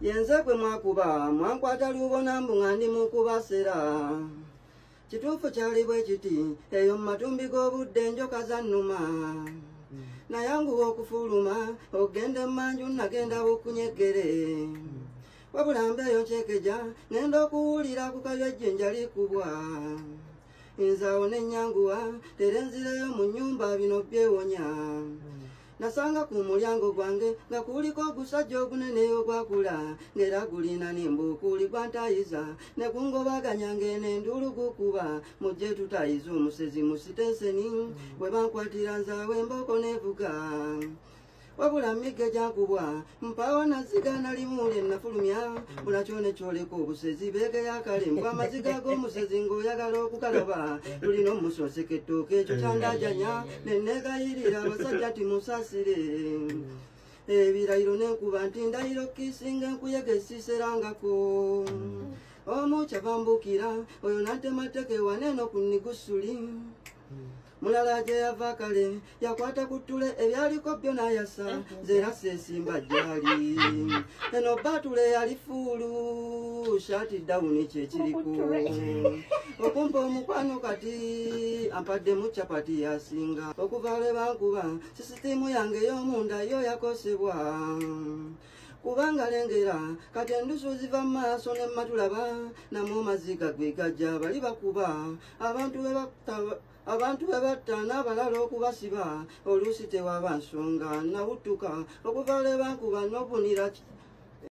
yenze kwe mwakuba mwankwata lubona mbunga ndi mukuba sera kituufu kyali bwe kiti eyo mu matumbi g'obudde njoka zannuma nayanguwa okufuluma ogende mmanju nagenda bukunyegere wabula mbeeyo ncekeja ngenda okuwulira ku kalyo ejjinja likubwa nzaawo n'ennyanguwa terenzireyo mu nnyumba bino byewonya nasanga ku mulyango gwange nga kuliko ogusajja ogunene ogwakula ng'era gulina n'embuukuli gwantayiza ne gungobaganya ng'enenduulu gukuba mujje tutayiza omusezi mu sitenseni bwe bankwatira nzaawo embooko nevuga wabula migge gyankubwa mpaawo nazigaana limu lye nafulumya bula kyone kyoleka obusezi beegeya kale mbwa amaziga g'omusezi ng'oyagala okugalaba tulina omusoseka ettooka ekyo kyandajanya nenneegayirira abasajja timusaasire ebirayiro n'enkuba nti ndayiro kisinga enkuyege esiiserangako omu kyavambukira oyo n'atematteka ewaneeno ku nigusuli mulala gye yava kale yakwata ku ttule ebyaliko byo n'ayasa zeera seesimba gyali eno baatule yali fuulu shaati dawuni kyekiriku okumpa omukwano kati ampaddemu capati yasinga okuva lwe bankuba sisitiimu yange ey'omunda yo yakosebwa kubanga lengera kati endusu ziva mu maaso ne matulaba namwo maziga gwe gajja bali bakuba abantu bwe batta n'abalala okubasiba oluusi tewaba nsonga nawuttuka okuva lwe bankuba n'obunira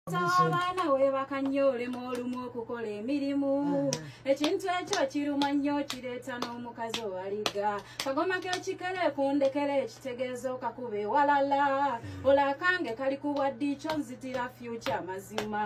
abaana weebaka nnyo olema olumu okukola emirimu ekintu ekyo kiruma nnyo kireeta n'omukazi owaliga kagoma k'ekikere kundekera ekitegeeza okakuba ewalala olakange kali ku bwaddi kyo nzitira fyuca mazima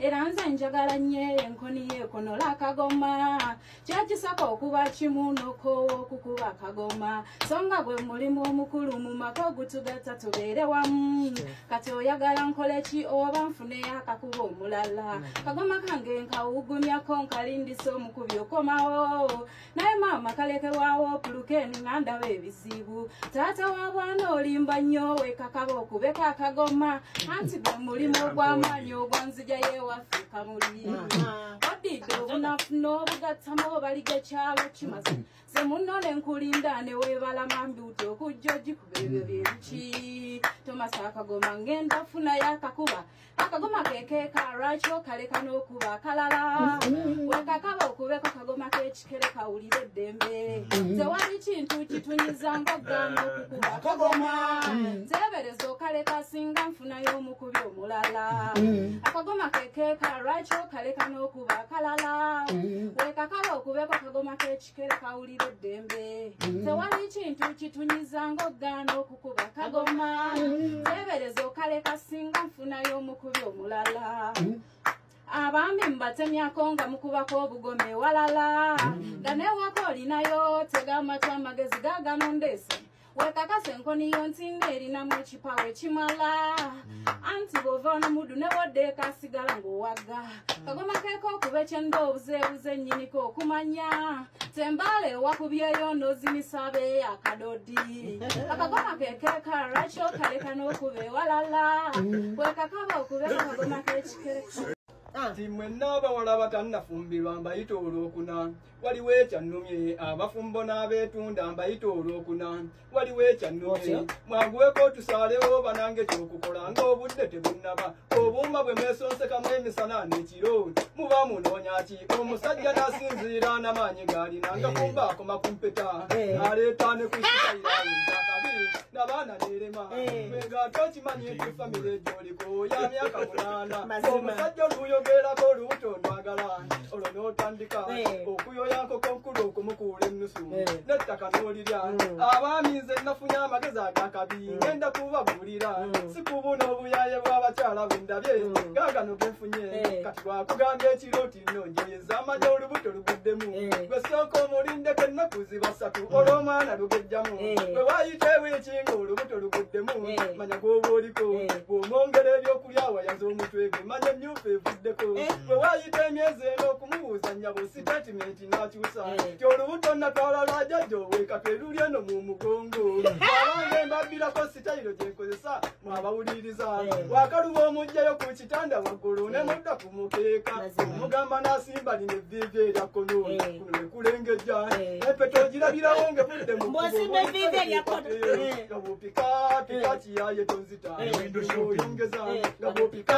era nze njagala nnyo enkoni yeekonola akagoma kyagisaka okuba kimu n'okoowa okukuba akagoma so nga gwe mulimu omukulu mu maka ogutugatta tubeere wamu kati oyagala nkole ki oba nfune akakuba omulala kagoma kange nkawugumyako nkalindisa omukubi okomawo naye maama kalekerwawo pulukeni ngandaba ebizibu taata wabwana olimba nnyo wekakaba okubeka akagoma anti gwe mulimu ogw'amaanyi ogwanzija yeewaffe kamuli odidde obunafu n'obugattamu obaliga ekyalo kimaze ze munnone nkulinda ne weebala mbuuti okujja ogikuba ebyo byebiki tomasa akagoma ngenda funayo akakuba akagoma kekeeka lwaki okaleka n'okuba akalala wekakaba okubeka akagoma k'ekikere kawulire eddembe tewali kintu kitunyiza ng'ogaana okukuba akagoma teebereza okaleka singa nfunayo omukubi omulala akagoma kekeeka lwaki okaleka n'okuba akalala wekakaba okubeka akagoma k'ekikere kawulire eddembe tewali kintu kitunyiza ng'ogaana okukuba akagoma teebereza okaleka singa nfunayo omukubi omulala abambi mbatemyako nga mukubako obugome walala nga newaka olinayo tegamatu amagezi gaganondese wekakasa enkoni yo ntinda erinamu ekipawe kimala anti bw'ova n'omuddu newoddeeko asigala ng'owaga kagoma keeko okuba ekyenda obuzeebuze nnyiniko okumanya tembaala ewakubyeyo n'ozimisa abeeyo akadodi akagoma kekeeka lwaki okaleka n'okuba ewalala wekakaba okubeeko akagoma k'ekikere timwe n'abawala batannafumbirwa mbayita olwokuna waliwo ekyannumye abafumbo n'abeetunda mbayita olwokuna waliwo ekyannumye mwanguweko otusaalewo banange ekyokukola ng'obudde tebunnaba obuuma bwe mwesonsekamu emisana n'ekiro muba munoonya ki omusajja n'asinziira n'amaanyi gaalina nga kumba akoma ku mpeta n'aleeta ne ku kisayiraaweza kabiri n'abaana n'erema mwegaate okimanyi nti famire gy'oliko ya myaka 8 omusajja oluyogerako olubuto ndwagala olwo n'otandika okuyoyako konkulu okumukuula ennusu n'ettaka n'olirya abaami nze nafunye amagezi agakabi ngenda kubabuulira si kubuna obuyaye bw'abakyala bwe ndabye gaagano ge nfunye kati lwakugamba ekiro tino njeeza amanya olubuto luguddemu gwe sooka omulindeko ennaku ziba 3 olw'omwana lugejjamu bwe waayita ewiiki ng'olubuto luguddemu manya gw'oba oliko bw'omwongera ebyokulya wayaza omutwe gwe manya emmyufu evuddeko bwe waayita emyezi eno okumubuuza nnyabo sitatimenti n'akyusa ti olubuto natwala lwa jjajja oweka tweruli eno mu mugongo abange mbabbirako sitayiro gye nkozesa abawuliriza wakaluba omugjayo ku kitanda waggulu ne mudda ku mukeeka mugamba n'asimba lino evviivi erya kono kuno ne kulengejja epeto girabirawo ngevudde mu nga bwopika kiyaye tonzita oyongeza nga bwopika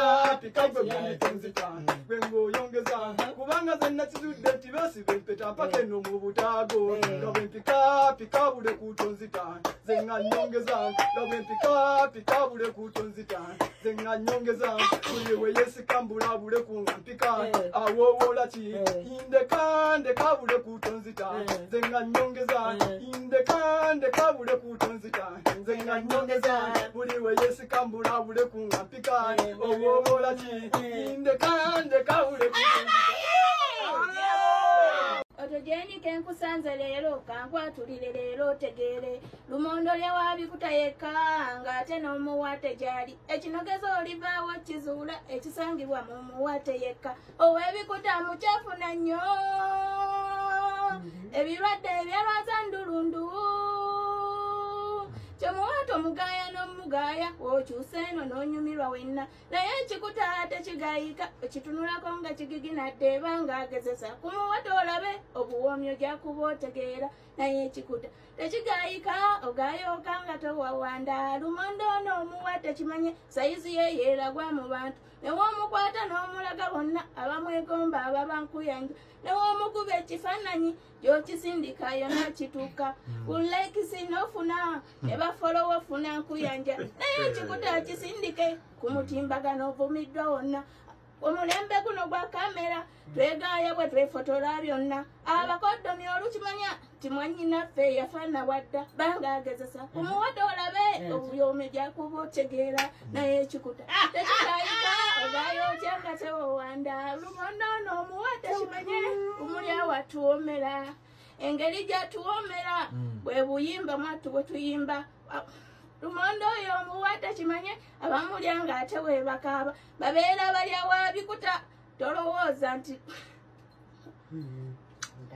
gwe gumi tonzita gwe ng'oyongeza kubanga ze nakizudde nti beesiba empeta mpaka eno mu butaago nga bwe mpika bule ku tonzita ze nga nyongeza nga bwe mpika bule ku tonzita ze nga nyongeza buli we yesikambula bule ku nga mpika awoowola ki indeka bule ku tonzita ze nga nyongeza indeka bule ku tonzita ze nga nyongeza buli we yesikambula bule ku nga mpika awoowola ki indeka bule ku tonzita. Otojeni kenkusanze leero kankwatulire leero tegere lumondo lyewabikuta yekka ng'ate n'omuwate gyali ekinogezo olivaawo kizuula ekisangibwa mu muwate yekka ow'ebikuta mukyafuna nnyo ebirwadde ebyalwaza ndulundu kyomuwate omugaaya n'omugaaya wokyusa eno n'onyumirwa wenna naye ekikuta tekigayika ekitunulako nga kigiginadde eba ng'agezesa ku muwate olabe obuwoomyo gyakuba otegeera naye ekikuta tekigayika ogayooka nga towawanda lumondo ono omuwate kimanye sayizi ye yeeragwa mu bantu newomukwata n'omulaga bonna abamwegomba ababankuyanja newomukuba ekifaananyi gyokisindika yonna kituuka ulekisi n'ofuna ebafolowo ofuna nkuyanja naye ekikuta kisindike ku mutimbagano ovumiddwa wonna omulembe guno gwa kamera twegaaya bwe twefotola byonna abakoddomi olukimanya timwanyinaffe yafaana wadda banga agezesa ku muwate olabe obuyome gyakuba otegeera naye ekikuta tekigayika ogayotya nga tewowanda lumondo ono omuwate kimanye omuli awatuwomera engeri gyatuwomera bwe buyimba mwattu bwe tuyimba lumondo oyo omuwate kimanye abamulya ng'ate webakaaba babeera balya wabikuta tolowooza nti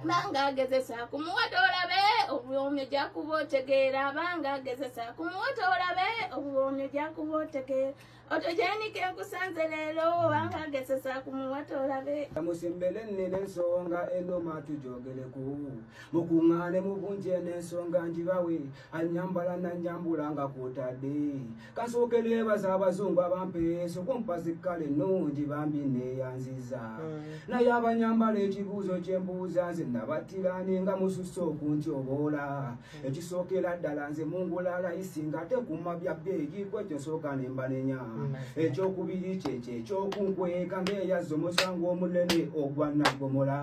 banga agezesa ku muwate olabe obuwoomyo gyakuba otegeera banga agezesa ku muwate olabe obuwoomyo gyakuba otegeera otojeni kenkusanze leero banga agezesa ku muwate olabe musimbele nene ensonga enoma tujogeleku mukuŋŋaane mubunje n'ensonga njibawe anyambala nanjambula nga kwotadde kasookere baza abazungu abampeeso kumpa zikkale ennungi bambi neeyanziza naye abanyambala ekibuuzo kyembuuza nze nabattirani nga mususse okuntyoboola ekisookera ddala nze mungulala isinga ate kumma bya bbeegi kwekyo nsooka nemba nenyama ekyokubiri kyekyo ekyokunkweka ng'eyazza omusango omunene ogwa naggomola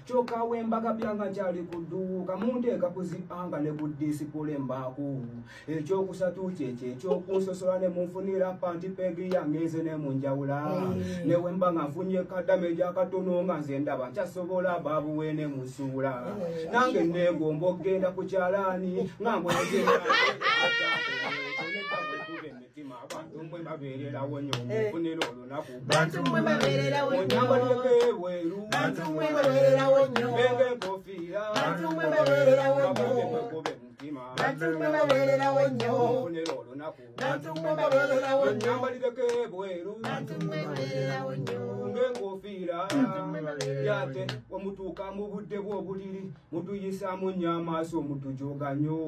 kyokka wembaga byanga nkyali ku dduuka munteeka kuzipanga ne ku disipula embaaku ekyokusatu kyekyo ekyokunsosola ne munfunira pantipegi yange nze ne munjawula newe mba nga nfunye kaddame gyakatono nga nze ndaba nkyasobola baabuwe ne musuula nange neegomba okgenda ku kyalaani nga mbwegenda abantu mwe babeererawo nnyo mufunira olunaku bantu mwe babeererawo nnyo onyambalireko ebweru bantu mwe babeererawo nnyo benga enkofiira bantu mwe babeererawo nnyo mwekobe mutima bantu mwe babeererawo nnyo mufunira olunaku bantu mwe babeererawo nnyo onyambalireko ebweru bantu mwe babeererawo nnyo ng'enkofiira yate omutuuka mu budde bw'obuliri mutuyisaamu nnyo amaaso mutujoga nnyo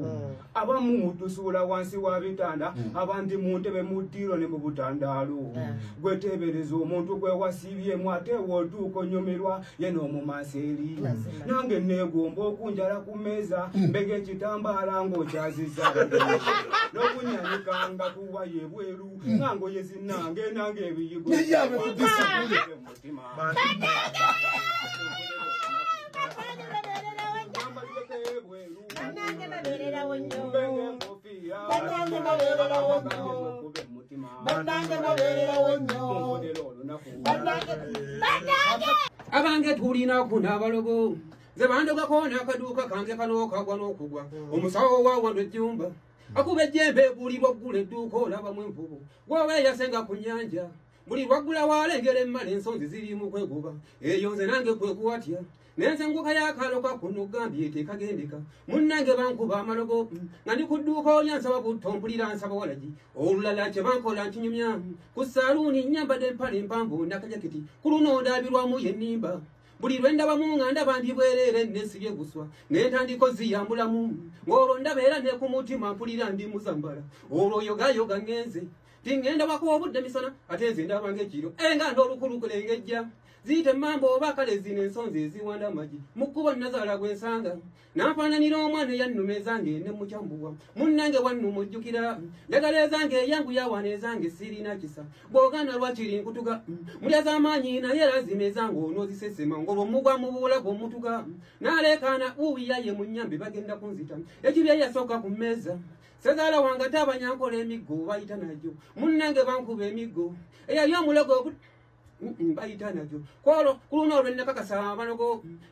abamu mutusuula wansi wa bitanda abandi mu ntebe mu ddiiro ne mu butandaalo gweteebereza omuntu gwe wasiibyemu ate wootuuka onyumirwa ye n'omumansi eri nange neegomba okunjala ku mmeeza mbega ekitambaala ng'okyazizza n'okunyanyikanga kuwayo ebweru nga ngoye zinnange nange ebiyigo mutima banange babeererawo nnyo benga banange babeererawo nnyo banange babeererawo nnyo abange tulinaku n'abalogo ze bandogako n'akaduuka kange kano kagwa n'okugwa omusawo waawano ejjumba akuba ejjembe ebuulibwa oggula edduuka olabamu envubu gwoweeyasenga ku nnyanja buli lwaggula walengera emmala ensonzi ziri mu kwegoba eyo nze nange kwekuwatya nensenguka yakaloka kuno gambye tekagendeka munnange bankuba amalogo nga ndi ku dduuka olya nsaba kutompulira nsaba walagi olulala kye bankola nkinyumya ku saaluuni nyambadde empale empanvu nakajaketi ku luno ndaabirwamu yennimba buli lwe ndabamu nga ndaba ndi bwereere nensibye guswa nentandiko ziyambulamu ng'olwo ndabeera ne ku mutima mpulira ndi muzambala olwo yogayoga ngenze tingenda wako obudde misana ate nze ndabanga ekiro nga nd'olukulukulengejja ziyite mambo oba kale zino ensonzi eziwanda amagi mu kkubo nazaala gwensanga nanfaananira omwana eyannuma ezange ne mukyambuwa munnange wannuma ojjukira njagala ezange eyangu yawana ezange sirina kisa bw'ogaana lwakiri nkutuga mulya z'amaanyi naye lazima ezange onoozisesema ngolwo mugwa mu buwulago omutuga n'aleekaana uwiyaye mu nnyambe bagenda kunzita ekibya yasooka ku mmeeza sezaala wange ate abanyankola emiggo bayita nagyo munnange bankuba emiggo eyali omulogo bayita nagyo kwolwo ku luno olwo nnakakasa abanogo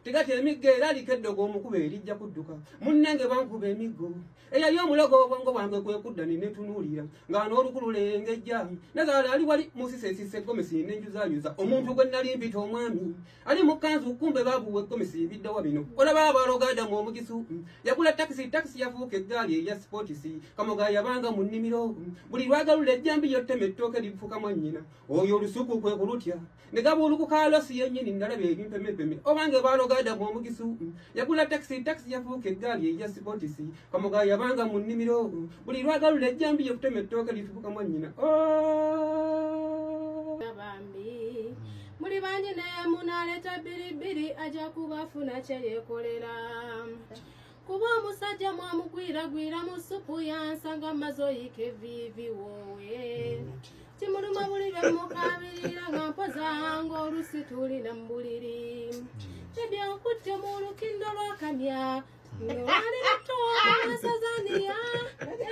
tigati emiggo era aliko eddogo omukuba erijja kudduka munnange bankuba emiggo eyali omulogo obwongo bwange kwekudda nenetunuulira nga n'olukulula engejja nazaala ali wali musisesise egomesi nenjuzayuza omuntu gwe nali mpita omwami ali mu kanzu kumbe babuwa egomesi ebiddawa bino olaba abaloga adamu omugisu yagula takisi yafuuka eggaali eya spotisi kamoga yabanga mu nnimiro buli lwagalula ejjambi yottema ettooke lifuuka mwannyina oyo olusuku kwe kulutya ne gabuulukuka losi yennyini ndalaba ebimpemepeme obange baloga adamu omugisu yagula takisi yafuuka eggaali eya spotisi kamoga yabanga mu nnimiro buli lwagalula ejjambi yottema ettooke lifuuka mwannyina bambi muli bangi naye munaleeta biribiri ajja kubafuna kye yeekolera kuba omusajja mwamugwiragwira mu supu yansanga maze oyika eviivi woowe kimuluma buli lwe mukabirira nga mpozanga olusi tulina mu buliri ebyankutte mu lukindo lwakamya nolwali lutoasazaniya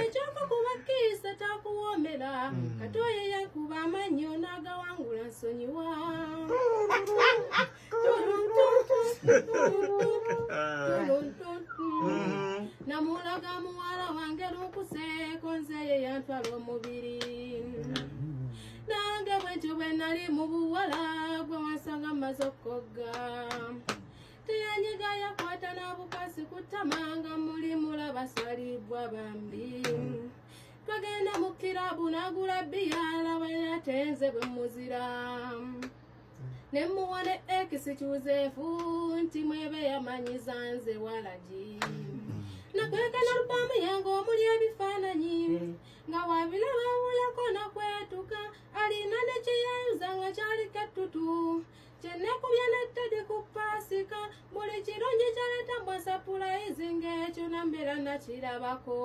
ekyoka kuba kiisa takuwoomera katoye yakuba amannyo n'agawangula nsonyiwa namulaga muwala wange lukuseeko nzeye yantwala omubiri nange bwentyo bwe nali mu buwala gwe wansanga mmaze okkoga teyanyiga yakwata n'abukasi kutamanga muli mulaba salibwa bambi twagenda mu kirabu n'agula bbiya alaba yatenze bwe muzira nemuwa ne ekisi Kyuzeefu nti mwebe yamanyiza nze walagi nakweka n'alubamu yange omuli ebifaananyi nga wabilabawulako nakwetuka alina ne kyeyayuza nga kyaliko ettutu kyenekubya nettedi ku paasika buli kirungi kyaleta mbwa sapulayizi ng'ekyo nambeera nakirabako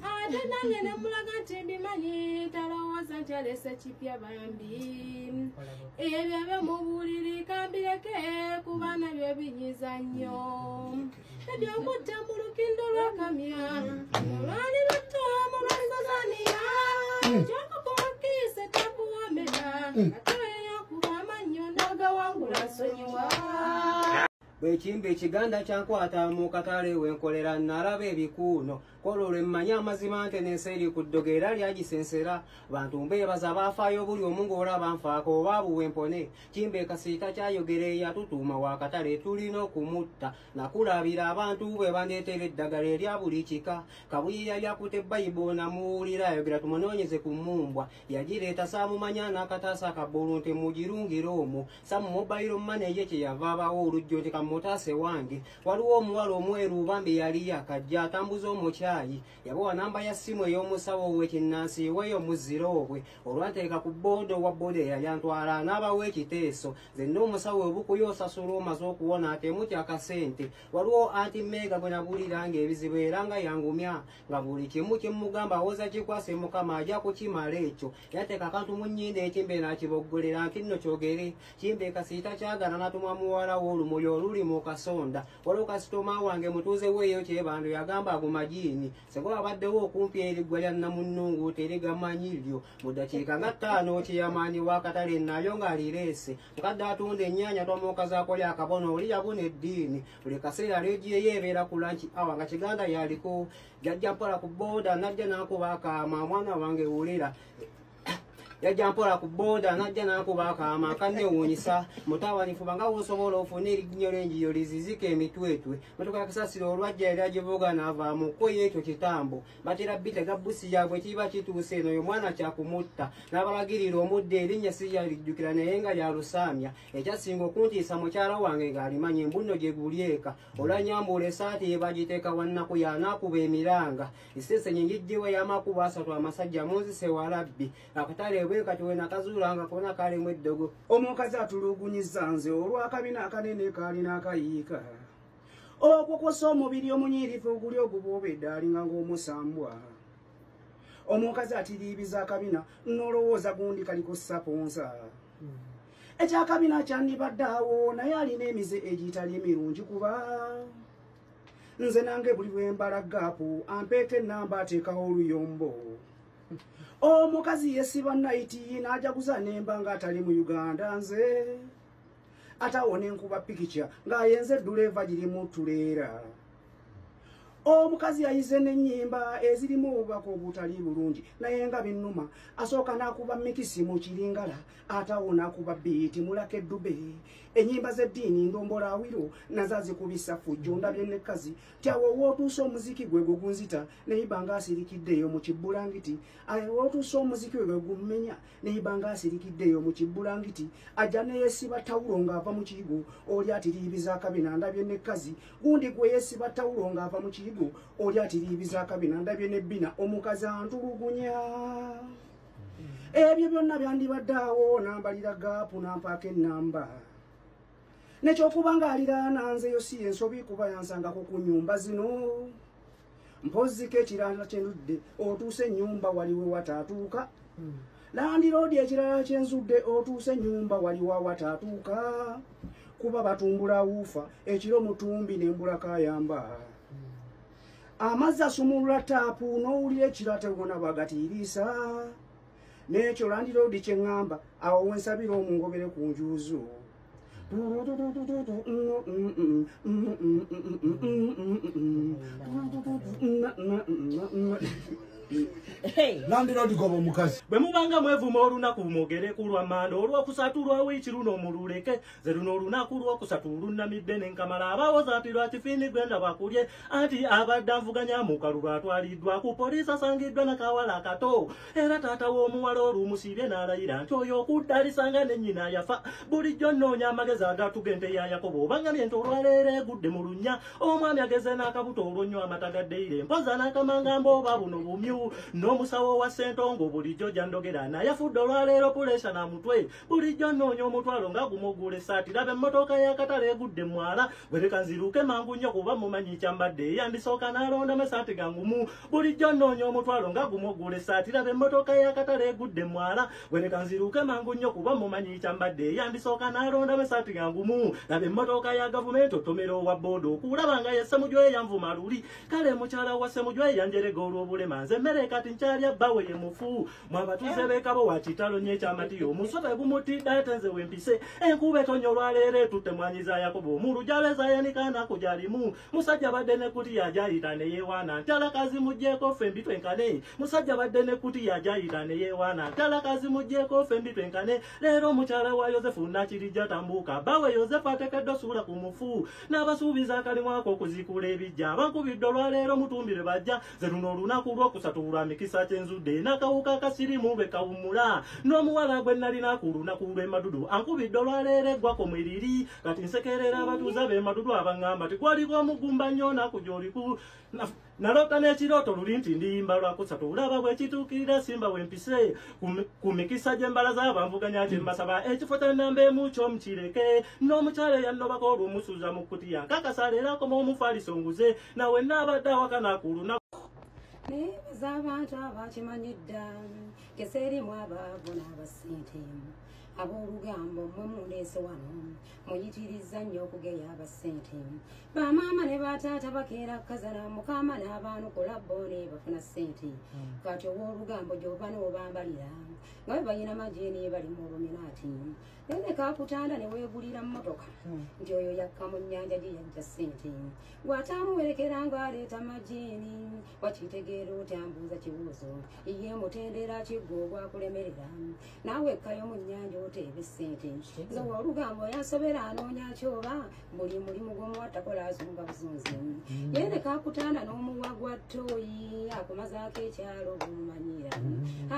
ate nange ne mulaga nti mbimanyi talowooza nti alese kipya bambi ebyo byomubuuliri kambireke kuba nabyo binyiza nnyo ebyokutte mu lukindo lwakamya olwali lutomu lwasazaniya ekyokukuba kiise takuwomera atoyeyakuba amannyo n'agawangula nsonyiwa bwekimba ekiganda kyankwata mu katale wenkolera nalaba ebikuuno kololwe mmanya amazima nte n'ensi eri ku ddogo era lyagisensera bantu mbeebaza baafaayo buli omu ng'olaba nfaako oba buwempone kimba ekasiita kyayogera eyatutuuma wakatale tulina okumutta nakulabira abantu bwe bandeetera eddagala erya buli kika kabuyiya lyakuta ebbayibo namuwulira ayogera tumunoonyeze ku mmumbwa yagireeta saamumanya n'akataasa akabbulu nti mugirungire omwo samu mobayiro mmane ye kye yava abawo olujjo nti kamutaase wange waliwo omuwala omweru bambi yali yakajja atambuza omukya yabawa namba ya simu ey'omusawo we kinnansi weyo muziro obwe olwanteeka ku boodo wa boodo eyayantwala n'abawo ekiteeso zenna omusawo obukuyo osasula omaze okuwona atemutya akasente waliwo anti meega bwe nabulira ng'ebizibu era nga yangumya nga buli kimu kimugamba awoza kikwase mukama ajja kukimala ekyo yateeka akantu mu nnyindo ekimbe n'akiboggolera nti nno kyogere kimbe ekasiita kyagana natumwa muwala w'olumuli oluli mu kasonda waliwo kasitoma wange mutuuze weeyo kyebando yagamba agumajiini sekola baddewo okumpi eriggwa lya namunnungu terigamanyi lyo mu ddakiika nga 5 kyeyamaanyi wakatale nalyo ng'alireese mukadde atunda ennyaanya twamuokazaako lyakabono oli yabuna eddiini buli kaseera leediyo yeebeera ku lanki awa nga kiganda yaliko jajja mpola ku booda najja n'akuba akaama mwana wange wulira yajja mpola ku boda najja nakuba akaama akannewuunyisa mutawanifu banga wosobola ofuna erinnyo lenjiyo lizizika emitwetwe motoka ya kasasiro olwajja era givuga naava mu kko y'ekyo kitambo batera bitega busi yaabwe kiba kituuse eno oyo mwana kyakumutta n'abalagirira omudde erinnya siyalijjukira naye nga lyalusaamya ekyasinga okuntiisa mukyala wange ng'alimanya embunno gye gulyeka olwanyambuula esaati yebagiteeka wannaku yanaakuba emiranga isensenyi ngijjiwe y'amakubo 3 amasajja munzise walabbi akatale bwekati we nakazuulanga kona kalimu eddogo omukazi atulugunyiza nze olw'akabina akanene kaalina akayiika okwo kwosa omubiri omunyirifu oguli oguboobedde alinga ng'omusambwa omukazi atiriibiza akabina nolowooza gundi kaliko saponsa ekyakabina kyandibadde awo naye alina emize egitali mirungi kuba nze nange buli bwe mbala gaapu ampeeka ennamba ateekaho oluyombo omukazi yesiba naiti n'ajaguza nemba ng'atali mu uganda nze atawona enkuba pikica ng'ayenze edduleeva girimu tuleera omukazi ayize n'ennyimba ezirimu obubaka obutali bulungi naye nga binnuma asooka n'akuba mikisi mu kiringala atawona akuba biiti mulaka eddube ennyimba z'eddiini ndombola awiro nazo azikubisa fujjo ndabye nekkazi tyawo wootuusa omuziki gwe gugunzita neyiba ng'asirikiddeeyo mu kibbulangiti wootuusa omuziki gwe gummenya neyiba ng'asirikiddeeyo mu kibbulangiti ajja neyesiba tawulo ng'ava mu kiyigo oli atiriibiza akabina ndabye nekkazi gundi gwe yesiba tawulo ng'ava mu kiyigo oli atiriibiza akabina ndabye nebbina omukazi antulugunya ebyo byonna byandibadde awo nambalira gaapu nampaaka ennamba nekyokuba ng'aliraana nzeyo si ensobi kuba yansangako ku nnyumba zino mpozziko ekirala kyenudde otuuse ennyumba waliwe wataatuuka landiroodi ekirala kyenzudde otuuse ennyumba waliwa wataatuuka kuba batumbula wuufa ekiro mutumbi nembulako ayamba amazzi asumulula taapu n'owulira ekira tewona bagatiiriisa n'ekyo landiroodi kye ŋŋamba awo wensabira omungobere ku njuuzo Landlord gobo mukazi bwe mubanga mwevuma olunaku mwogere ku lwamanda olwokusatu lwa wiiki luno mululeke ze luno olunaku lwokusatu lunnamidde nenkamala abawoza ati lwakifiini gwenda bakulye anti abadde anvuganya mu kalulu atwaliddwa ku poliisi asangiddwa nakawala akato era taata w'omuwala olumusibye n'alayira nti oyo okuddalisanga ne nnyina yafa bulijjo nnoonya amagezi agatugente ya yakobo obangamye nti olwaleero egudde mu lunnya omwami ageze n'akabuto olwonnyo amatagaddeire mpoza n'akamangamba oba buno bumyu n'omusawo wa Ssentongo bulijjo jandogera naye afudde olwaleero pulesha na mutwe bulijjo nnoonya omutwalo nga gumugula essaati laba emmotoka y'akatale egudde mwala bwereka nziruke mangu nnyo kuba mumanyi kyambadde yandisooka n'alondamu essaati gangumu bulijjo nnoonya omutwalo nga gumugula essaati laba emmotoka y'akatale egudde mwala bwereka nziruke mangu nnyo kuba mumanyi kyambadde yandisooka n'alondamu essaati gangumu laba emmotoka ya gavumenti otomera owa booda okulaba nga ye Ssemujwe yanvuma luli kale mukyala wa Ssemujwe yanjerega olw'obulema nze mmere kati nkyalya bbawe ye mufu mwabatuuze beekabo wa kitalo nnyo ekyamatiyo omusobe gumutidde ate nze wempise enkuba etonya olwaleero etutte mwanyiza Yakobo mu lujaleza yanikaanaku gyalimu musajja badde ne kutiya gyayita ne yeewaana ntyala kazi mugjeeko ffe mbitwenkane musajja badde ne kutiya gyayita ne yeewaana ntyala kazi mugjeeko ffe mbitwenkane leero omukyala wa Yozefu Nakirijja tambuuka bbawe Yozefu ateekedde osuula ku mufu n'abasuubiza akalimu ako okuzikula ebijja abankubidde olwaleero mutumbire bajja ze luno olunaku lwokusatu lwa mikisa kyenzudde n'akawuka akasirimu lwe kawummula n'omuwala gwe nalina ku lunaku lw'emadudu ankubidde olwaleero eggwako mwiriri kati nsekerera abatuuza b'emadudu abaŋŋamba tikwaliko omugumba nnyo naku gy'oliku nalota n'ekirooto luli nti ndiyimba lwakusatu olaba bwe kituukirira simba wempise ku mikisa gy'embala z'abanvuganya nti mbasaba ekifo kya nnamba emu ky'omukireke n'omukyala eyannobako olw'omusuuza mu kkutiya nkakasa leero akoma omufaliso nguze nawe naabadde awakana ku lunaku nebaza abantu abakimanyi dda keserimu abaavu n'abasente ab'olugambo mmwe mundeese wano muyitiriza nnyo okugeya abasente bamaama ne bataata bakeera kukazana mukama n'abaanukula boone bafuna ssente kati ow'olugambo gy'oba n'obambalira nga bwe balina majeeni bali mu luminaati nene kakutanda ne weegulira mmotoka nti oyo yakka mu nnyanja gye yajja ssente gw'ataamuwerekera ng'aleeta majeeni wakitegeera otya mbuuza kibuuzo iye mutendera kiggwa kulemerera naawe kkayo mu nnyanja oteebe ssente zowa olugambo yansobera anoonya kyoba buli mulimu gw'omuwattakola azunga buzunzi yene kakutanda n'omuwa gwa ttooyi akumazaako ekyalo bumumanyira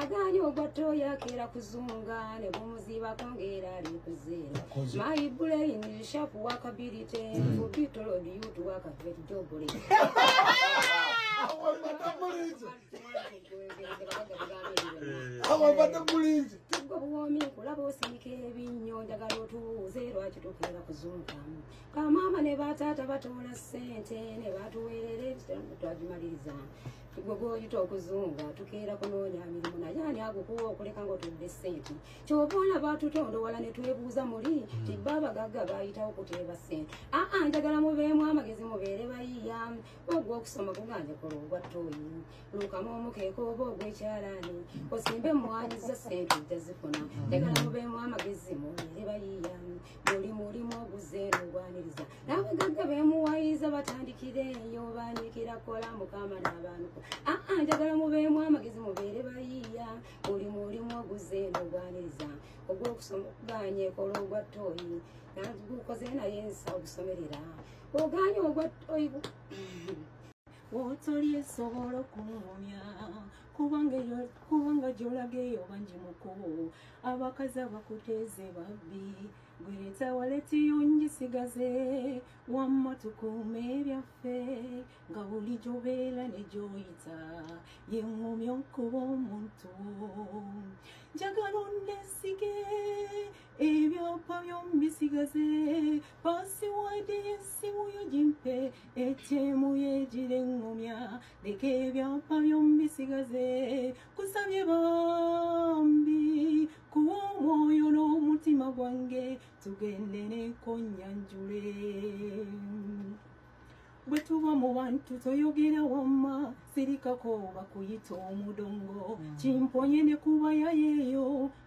aganye ogwa ttooyi akeera kuzunga ne bumuziibako ng'era ali kuzeera maibule nishapu wakabilite fubitolodi yutu wakavejjobole tugwa buwomi kulaba osiika ebinnyo njagala otubuuze lwaki tukeera kuzunga kamaama ne bataata batoola ssente ne batuweerera twagimaliriza gwegoyita okuzunga tukeera kunoonya mirimu naye ani agukuwa okuleka ng'otudde ssente kyova olaba tutondowala ne twebuuza muli tibba abagagga bayitawo kuteeba ssente njagala mubeemu amagezi mubeere bayiiya ogwa okusoma kuganje kola ogwa ttooyi lukamu omukeeka oba ogw'ekyalaani osimbe mwanyiza ssente ojja zifuna njagala mubeemu amagezi mubeere bayiiya muli mulimu oguze n'ogwaniriza n'abagagga beemuwayiza batandikireeyo baanyikira kola mukama n'abantu njagala mubeemu amagezi mubeere bayiiya buli mulimu oguze n'ogwaniriza ogw'okusoma okuganye kola ogwa ttooyi nagukoze naye nsa ogusomerera oganye ogwa ttooyi wotoli esobola okunumya kubanga gy'olageyo bangi mukubo abakazi abakuteeze babbi gwereeta waletiyo ngisigaze wamma tukuuma ebyaffe nga bulijjo obeera ne gy'oyita yeŋŋumya okuba omuntu njagala onnesige ebyapa by'ombisigaze pasiwadi y'essimu yo gimpe etyemu yeegira eŋŋumya leka ebyapa by'ombisigaze kusabye bambi kuba omwoyo n'omutima gwange tugende nekonyanjule bwe tuba mu bantu toyogera wamma sirikako bakuyita omudongo kimponye ne kubayayeeyo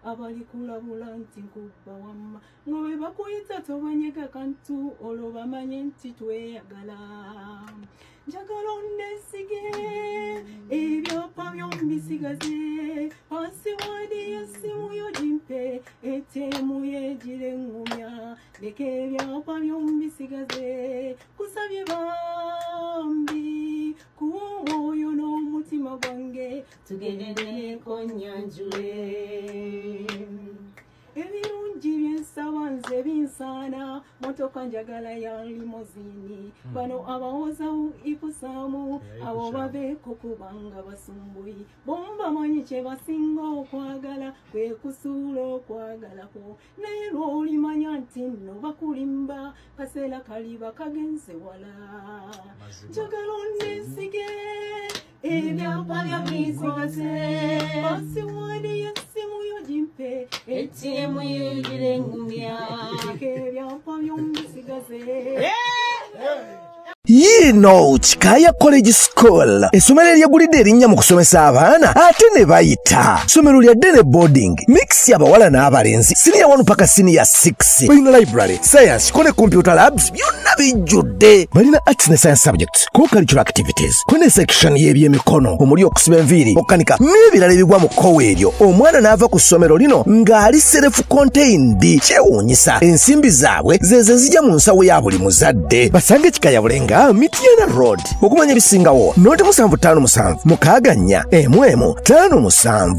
abali kulabula nti nkubba wamma nga bwe bakuyita tobanyega kantu olwo bamanye nti tweyagala njagala onnesige ebyapa by'ombisigaze pasiwadi y'essimu yo gimpe etyemu yeegira eŋŋumya leka ebyapa by'ombisigaze kusabye bambi kuwa omwoyo n'omutima gwange tugende nekonyanjule ebirungi byensaba nze binsaana motoka njagala ya limozini bano abawoza ipusaamu abo babeeko kubanga basumbuyi bomba manyi kye basinga okwagala kwe kusuula okwagalako naye lw'olimanya nti nno bakulimba kaseera kaliba kagenze wala njagala onnesige ebyapa by'ombisigaze pasiwadi y'essimu yo gimpe etyemu yeegira eŋŋumya ebyapa by'ombisigaze Yino Chikaya College School essomero eryegulidde erinnya mu kusomesa abaana ate ne bayita ssomero lya Dene Boarding mix y'abawala n'abalenzi senior 1 paka senior 6 balina library science ko ne computer labs byonna bijjudde balina arts ne science subjects co-curricular activities ko ne section y'ebyemikono omuli okusiba enviiri okukanika n'ebirala ebigwa mu kkowe eryo omwana n'ava ku ssomero lino ng'ali self contained kyewuunyisa ensimbi zaabwe zeze zijja mu nsawo ya buli muzadde basange Chikaya Bulenga Mitiana Road okumanya bisingawo noti 757 mukaganya 1 5 7